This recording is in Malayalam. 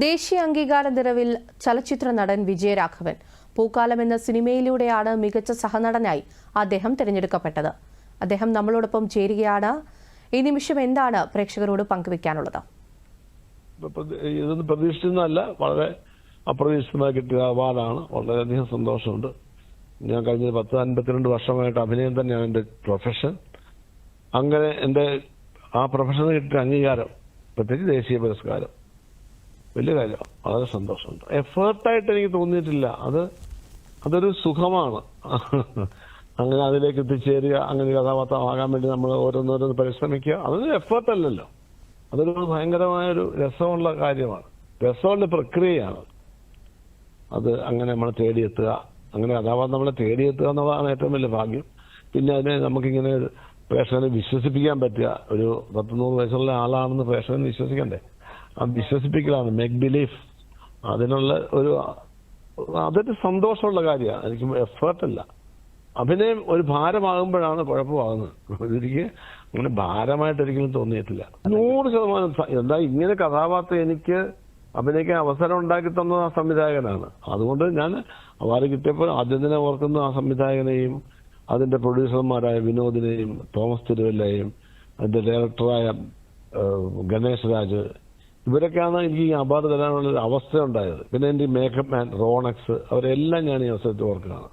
ദേശീയ അംഗീകാര നിറവിൽ ചലച്ചിത്ര നടൻ വിജയരാഘവൻ. പൂക്കാലം എന്ന സിനിമയിലൂടെയാണ് മികച്ച സഹനടനായി അദ്ദേഹം തിരഞ്ഞെടുക്കപ്പെട്ടത്. അദ്ദേഹം നമ്മളോടൊപ്പം ചേരുകയാണ്. ഈ നിമിഷം എന്താണ് പ്രേക്ഷകരോട് പങ്കുവെക്കാനുള്ളത്? ഇതൊന്നും പ്രതീക്ഷിച്ചതല്ല, വളരെ അപ്രതീക്ഷിതമായി കിട്ടിയ അവാർഡാണ്. വളരെയധികം സന്തോഷമുണ്ട്. ഞാൻ കഴിഞ്ഞ 10-52 വർഷമായിട്ട് അഭിനയം തന്നെയാണ് എൻ്റെ പ്രൊഫഷൻ. അങ്ങനെ എൻ്റെ ആ പ്രൊഫഷന് കിട്ടിയ അംഗീകാരം, പ്രത്യേകിച്ച് ദേശീയ പുരസ്കാരം, വലിയ കാര്യമാണ്. വളരെ സന്തോഷമുണ്ട്. എഫേർട്ടായിട്ട് എനിക്ക് തോന്നിയിട്ടില്ല. അതൊരു സുഖമാണ്. അങ്ങനെ അതിലേക്ക് എത്തിച്ചേരുക, അങ്ങനെ കഥാപാത്രമാകാൻ വേണ്ടി നമ്മൾ ഓരോന്നോരോന്ന് പരിശ്രമിക്കുക, അതൊരു എഫേർട്ടല്ലല്ലോ. അതൊരു ഭയങ്കരമായൊരു രസമുള്ള കാര്യമാണ്, രസമുള്ള പ്രക്രിയയാണ്. അത് അങ്ങനെ നമ്മൾ തേടിയെത്തുക, അങ്ങനെ കഥാപാത്രം നമ്മളെ തേടിയെത്തുക എന്നുള്ളതാണ് ഏറ്റവും വലിയ ഭാഗ്യം. പിന്നെ അതിനെ നമുക്കിങ്ങനെ പ്രേക്ഷകനെ വിശ്വസിപ്പിക്കാൻ പറ്റുക. ഒരു 10-100 വയസ്സുള്ള ആളാണെന്ന് പ്രേക്ഷകനെ വിശ്വസിക്കണ്ടേ? ആ വിശ്വസിപ്പിക്കലാണ്, മേക്ക് ബിലീഫ്. അതിനുള്ള അതൊരു സന്തോഷമുള്ള കാര്യമാണ്. എനിക്ക് എഫേർട്ടല്ല. അഭിനയം ഒരു ഭാരമാകുമ്പോഴാണ് കുഴപ്പമാകുന്നത്. എനിക്ക് അങ്ങനെ ഭാരമായിട്ട് ഒരിക്കലും തോന്നിയിട്ടില്ല. 100% എന്താ ഇങ്ങനെ കഥാപാത്രം എനിക്ക് അഭിനയിക്കാൻ അവസരം ഉണ്ടാക്കി തന്നത് ആ സംവിധായകനാണ്. അതുകൊണ്ട് ഞാൻ അവാർഡ് കിട്ടിയപ്പോൾ ആദ്യം തന്നെ ഓർക്കുന്ന ആ സംവിധായകനെയും അതിന്റെ പ്രൊഡ്യൂസർമാരായ വിനോദിനെയും തോമസ് തിരുവല്ലയും അതിന്റെ ഡയറക്ടറായ ഗണേഷ് രാജ്, ഇവരൊക്കെയാണ് എനിക്ക് ഈ അവാർഡ് തരാനുള്ള അവസ്ഥ ഉണ്ടായത്. പിന്നെ എൻ്റെ മേക്കപ്പ് മാൻ റോണക്സ്, അവരെല്ലാം ഞാൻ ഈ അവസരത്തിൽ ഓർക്കുകയാണ്.